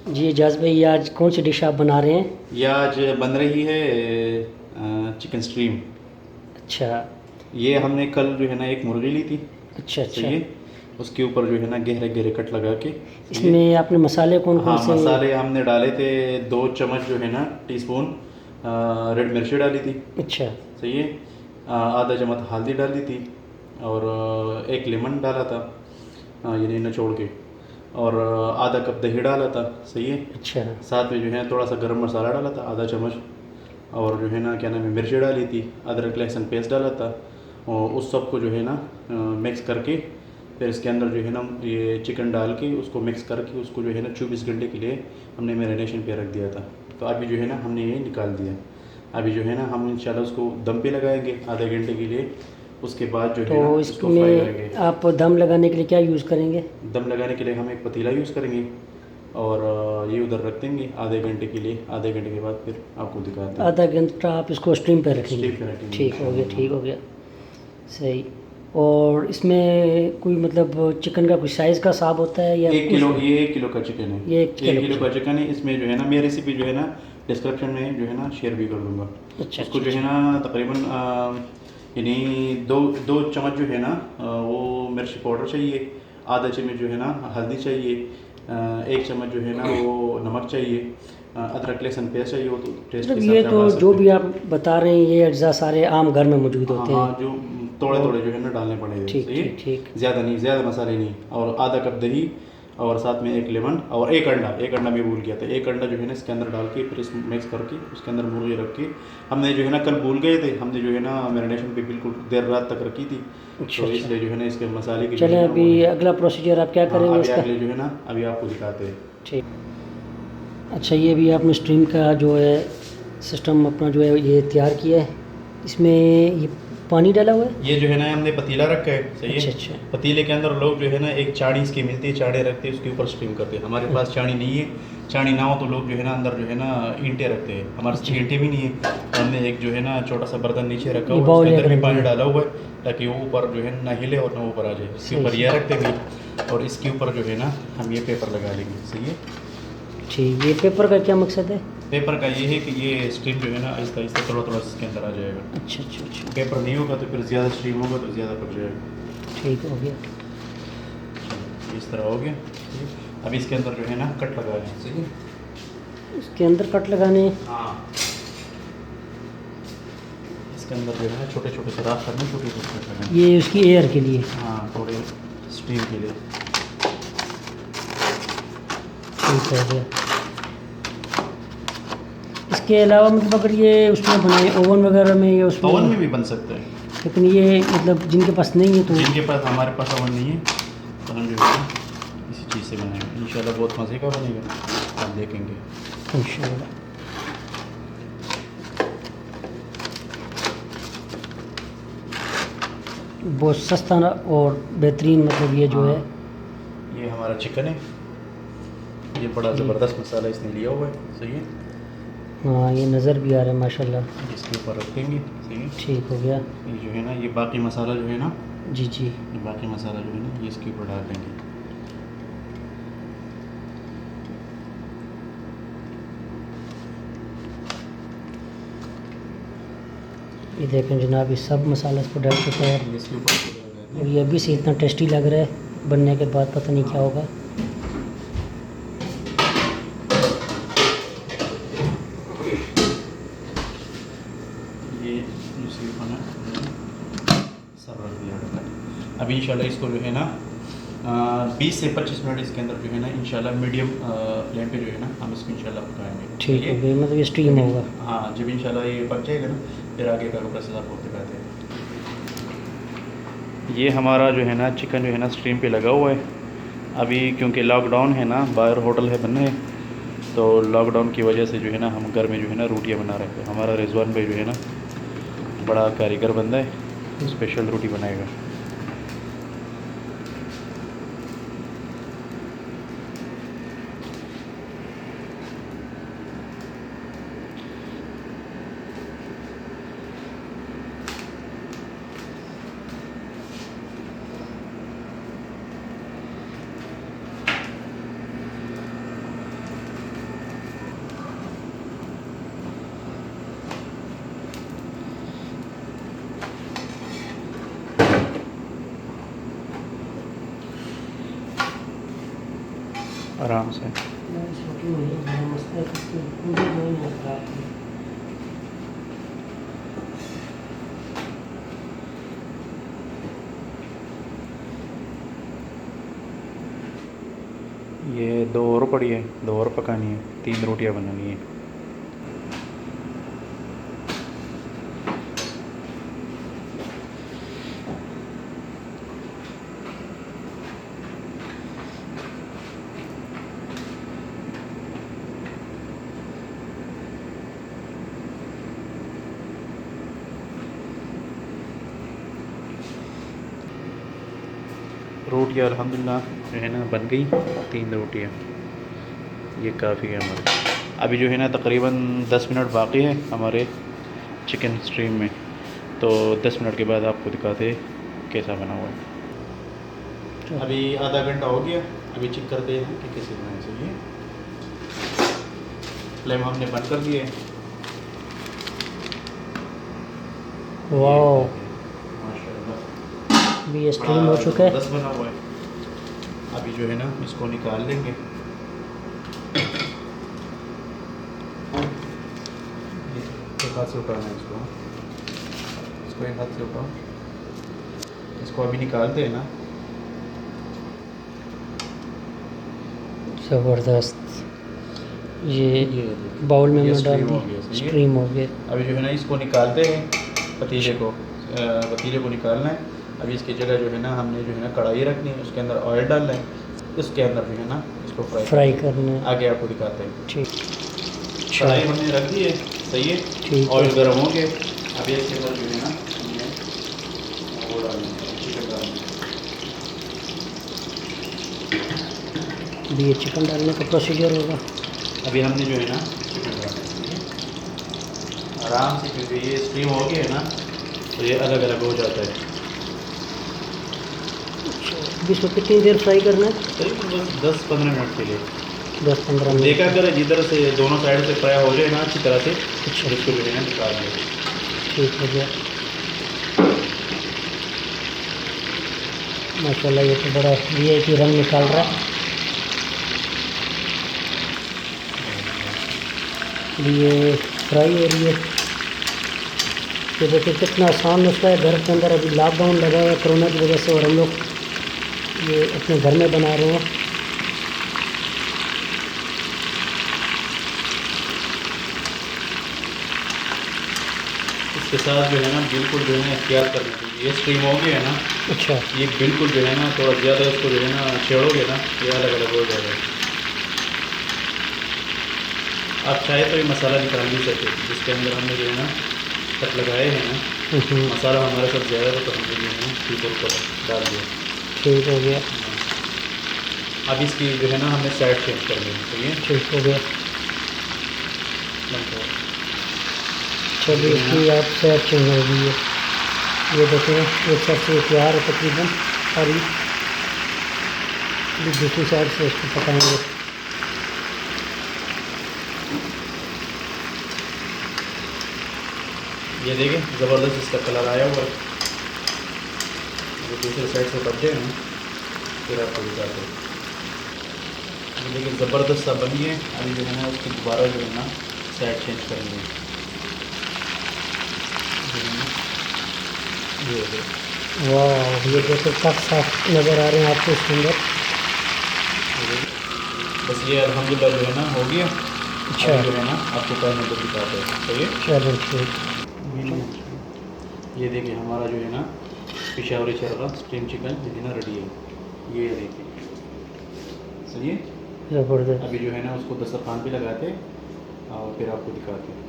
जी एजाज भाई, आज कौन सी डिश आप बना रहे हैं? ये आज बन रही है चिकन स्ट्रीम। अच्छा ये हमने कल जो है ना एक मुर्गी ली थी। अच्छा। सही अच्छा, है। उसके ऊपर जो है ना गहरे गहरे कट लगा के। सही है। इसमें आपने मसाले कौन कौन हाँ, से? मसाले हमने डाले थे 2 चम्मच जो है ना टीस्पून रेड मिर्ची डाली थी। अच्छा सही है। आधा चम्मच हल्दी डाली थी। और एक लेमन डाला था, यानी निचोड़ के। और आधा कप दही डाला था। सही है। अच्छा। साथ में जो है थोड़ा सा गरम मसाला डाला था आधा चम्मच। और जो है ना क्या नाम है, मिर्ची डाली थी, अदरक लहसुन पेस्ट डाला था। और उस सब को जो है ना मिक्स करके फिर इसके अंदर जो है ना ये चिकन डाल के उसको मिक्स करके उसको जो है ना 24 घंटे के लिए हमने मैरिनेशन पे रख दिया था। तो अभी जो है ना हमने ये निकाल दिया। अभी जो है ना हम इंशाल्लाह उसको दम पे लगाएंगे आधे घंटे के लिए। उसके बाद जो तो है ना इसको फ्राई करेंगे। इसमें आप दम लगाने के लिए क्या यूज़ करेंगे? दम लगाने के लिए हम एक पतीला यूज़ करेंगे। और ये उधर रख देंगे आधे घंटे के लिए। आधे घंटे के बाद फिर आपको दिखाते हैं। आधा घंटा आप इसको स्टीम पे रखेंगे? स्टीम पे रखेंगे ठीक हो गया, इंशाल्लाह। ठीक हो गया। सही। और इसमें कोई मतलब चिकन का कोई साइज़ का हिसाब होता है या 1 किलो, ये 1 किलो का चिकन है। ये 1 एक किलो किलो का चिकन है। इसमें जो है ना मैं रेसिपी जो है ना डिस्क्रिप्शन में जो है ना शेयर भी कर दूंगा। अच्छा उसको अच्छा जो है अच्छा। ना तकरीबन यानी दो दो चम्मच जो है ना वो मिर्ची पाउडर चाहिए। आधा चम्मच जो है ना हल्दी चाहिए। 1 चम्मच जो है ना वो नमक चाहिए। अदरक लहसुन पेस्ट चाहिए, वो तो टेस्ट के मतलब हिसाब ये से आप तो डाल जो सकते भी हैं। आप बता रहे हैं ये अज्जा सारे आम घर में मौजूद हाँ होते हाँ, हैं। जो थोड़े और थोड़े जो है ना डालने पड़ेंगे। ठीक सही ठीक है। ठीक। ज़्यादा नहीं, ज़्यादा मसाले नहीं। और आधा कप दही। और साथ में एक लेमन और एक अंडा मैं भूल गया था। एक अंडा जो है ना इसके अंदर डाल के फिर इस मिक्स करके उसके अंदर मुर्गी रख के हमने जो है ना कल भूल गए थे। हमने जो है ना मैरिनेशन पे बिल्कुल देर रात तक रखी थी। अच्छा तो अच्छा। इसलिए जो है ना इसके मसाले की जो चलें, है ना अभी वो नहीं। अगला प्रोसीजर आप क्या हाँ, करेंगे अभी इसका? अगले जो है ना अभी आपको दिखाते हैं। ठीक। अच्छा, ये भी आपने स्ट्रीम का जो है सिस्टम अपना जो है ये तैयार किया है। इसमें ये पानी डाला हुआ है? ये जो है ना हमने पतीला रखा है। सही है। अच्छा अच्छा पतीले के अंदर लोग जो है ना एक चाड़ी इसकी मिलती है, चाड़े रखते हैं, उसके ऊपर स्टीम करते हैं। हमारे पास चाड़ी नहीं है। चाड़ी ना हो तो लोग जो है ना अंदर जो है ना ईंटें रखते हैं। हमारे पास अच्छा। ईंटें भी नहीं है, तो हमने एक जो है ना छोटा सा बर्तन नीचे रखा ये हुआ है, बाउल उसके एक अंदर भी रख पानी दिया। डाला हुआ है ताकि वो ऊपर जो है ना हिले और ना ऊपर आ जाए। इसके सही ऊपर सही। यह रख देंगे और इसके ऊपर जो है ना हम ये पेपर लगा लेंगे। सही है। ठीक, ये पेपर का क्या मकसद है? पेपर का ये है कि ये स्टीम जो है ना आहिस्ता आहिस्ता थोड़ा थोड़ा इसके अंदर आ जाएगा। अच्छा अच्छा अच्छा। पेपर नहीं होगा तो फिर ज़्यादा स्टीम होगा तो ज़्यादा पक जाएगा। ठीक हो गया। इस तरह हो गया। अब इसके अंदर जो है ना कट लगा लें। सही है। इसके अंदर कट लगाने? हाँ, इसके अंदर जो है ना छोटे छोटे से रास्ता में छोटे छोटे कट लगाएं। ये उसकी एयर के लिए? हाँ, थोड़े स्टीम के लिए। ठीक हो गया। इसके अलावा मतलब अगर ये उसमें बनाए ओवन वगैरह में या उसमें? ओवन में भी बन सकता है। लेकिन ये मतलब जिनके पास नहीं है तो? जिनके पास, हमारे पास ओवन नहीं है तो हम जो है ना इसी चीज़ से बनाएंगे। इंशाल्लाह बहुत मज़े का बनेगा, आप देखेंगे। इंशाल्लाह। बहुत सस्ता ना और बेहतरीन मतलब ये जो हाँ, है। ये हमारा चिकन है। ये बड़ा ठीक। ज़बरदस्त मसाला इसने लिया हुआ है। सही है। हाँ, ये नज़र भी आ रहा है माशाल्लाह। इसके ऊपर रखेंगे। सही है। ठीक हो गया। ये जो है ना ये बाकी मसाला जो है ना, जी जी। ये बाकी मसाला जो है ना ये इसके ऊपर डाल देंगे। ये देखें जनाब, ये सब मसाला इस पर डल चुका है ये इसके ऊपर इसको डाल देंगे। और ये अभी से इतना टेस्टी लग रहा है, बनने के बाद पता नहीं क्या होगा। ये इसके ऊपर ना सब रख दिया था। अभी इंशाल्लाह इसको जो है ना 20 से 25 मिनट इसके अंदर जो है ना इंशाल्लाह मीडियम फ्लेम पे जो है ना हम इसको इंशाल्लाह पकाएंगे। ठीक हो गया, मतलब ये स्टीम होगा? हाँ, जब इंशाल्लाह ये पक जाएगा ना फिर आगे का प्रोसेस आपको दिखाते हैं। ये हमारा जो है ना चिकन जो है ना स्टीम पे लगा हुआ है। अभी क्योंकि लॉकडाउन है ना, बाहर होटल है बने, तो लॉकडाउन की वजह से जो है ना हम घर में जो है ना रोटियां बना रहे थे। हमारा रिजवान भाई जो है ना बड़ा कारीगर बंदा है, स्पेशल रोटी बनाएगा। आराम से। छोटी हुई है, बड़ा मस्त है, मुझे जो नहीं आता है। ये 2 और पड़ी है, 2 और पकानी है, 3 रोटियां बनानी है। रोटियाँ अल्हम्दुलिल्लाह जो है ना बन गई, 3 रोटियाँ, ये काफ़ी है हमारे। अभी जो है ना तकरीबन 10 मिनट बाकी है हमारे चिकन स्ट्रीम में, तो 10 मिनट के बाद आपको दिखाते हैं कैसा बना हुआ है। अभी आधा घंटा हो गया, अभी चेक करते हैं कि कैसे बनाना चाहिए। फ्लेम हमने बंद कर दिए। वाह, माशाल्लाह अभी ये स्ट्रीम हो चुका है। 10 बना हुआ है। अभी जो है ना इसको निकाल लेंगे। एक हाथ से उठाना है इसको, इसको एक हाथ से उठाओ, इसको अभी निकालते हैं ना। ज़बरदस्त, ये बाउल में ये मैं डाल स्ट्रीम दी, हो गया, सही है। स्ट्रीम हो गया। अभी जो है ना इसको निकालते हैं, पतीले को निकालना है। अभी इसकी जगह जो है ना हमने जो है ना कढ़ाई रखनी है, उसके अंदर ऑयल डालना है, उसके अंदर जो है ना इसको फ्राई करना है। आगे आपको दिखाते हैं। ठीक, कढ़ाई हमने रख दी है, सही है। ठीक, ऑयल गर्म हो गया, अभी इसके अंदर जो है ना हमने वो डालना है, चिकन डालना है। अभी ये चिकन डालने का प्रोसीजर होगा। अभी हमने जो है ना चिकन डालना है आराम से, क्योंकि ये स्टीम हो गया है ना, तो ये अलग अलग हो जाता है। अभी इसको कितनी देर फ्राई करना है? करीबन बस 10-15 मिनट के लिए। 10-15 मिनट। देखा करें जिधर से दोनों साइड से फ्राई हो जाए ना अच्छी तरह से, अच्छा, इसको जो है ना निकाल दें। ठीक हो गया। माशाल्लाह, ये तो बड़ा वीआईपी रंग निकाल रहा है। अभी ये फ्राई हो रही है। तो देखिए कितना आसान नुस्खा है। घर के अंदर अभी लॉकडाउन लगा हुआ है कोरोना की वजह से, और हम लोग ये अपने घर में बना रहे हैं। इसके साथ जो है ना बिल्कुल जो है ना एहतियात करनी चाहिए। ये स्टीम हो गया है ना, अच्छा, ये बिल्कुल जो है ना थोड़ा ज़्यादा इसको जो है ना छेड़ोगे ना, ये अलग अलग हो जाएगा। आप चाहे तो ये मसाला निकाल भी सकते, जिसके अंदर हमने जो है ना कट लगाए हैं ना, मसाला हमारे साथ ज़्यादा तो हमने जो है ना ठीक ऊपर डाल दिया। ठीक हो गया। अब इसकी जो है ना हमने साइड चेंज कर ली, तो ये ठीक हो गया। चलिए, इसकी आप साइड चेंज हो गई है। ये देखें, एक साइड से तैयार है तकरीबन, और ये दूसरी साइड से इसको पकाएंगे। ये देखें ज़बरदस्त इसका कलर आया हुआ है। जो दूसरे साइड से बच जाए ना, फिर आपको दिखाते हैं। ये देखिए ज़बरदस्त सा बनी है। अभी जो है ना उसकी दोबारा जो है ना साइड चेंज करेंगे। ये हो गया। वाह, ये देखो कब साफ नज़र आ रहे हैं आपको इसके अंदर। बस ये अल्हम्दुलिल्लाह जो है ना हो गया। अच्छा, अभी जो है ना आपको करने को दिखाते हैं, सही है। चलो ठीक। ये देखिए हमारा जो है ना पेशावरी चरगा स्टीम चिकन जो है ना रेडी है। ये देखिए, सही है। ज़बरदस्त। अभी जो है ना उसको दस्तरखान पे लगाते और फिर आपको दिखाते हैं।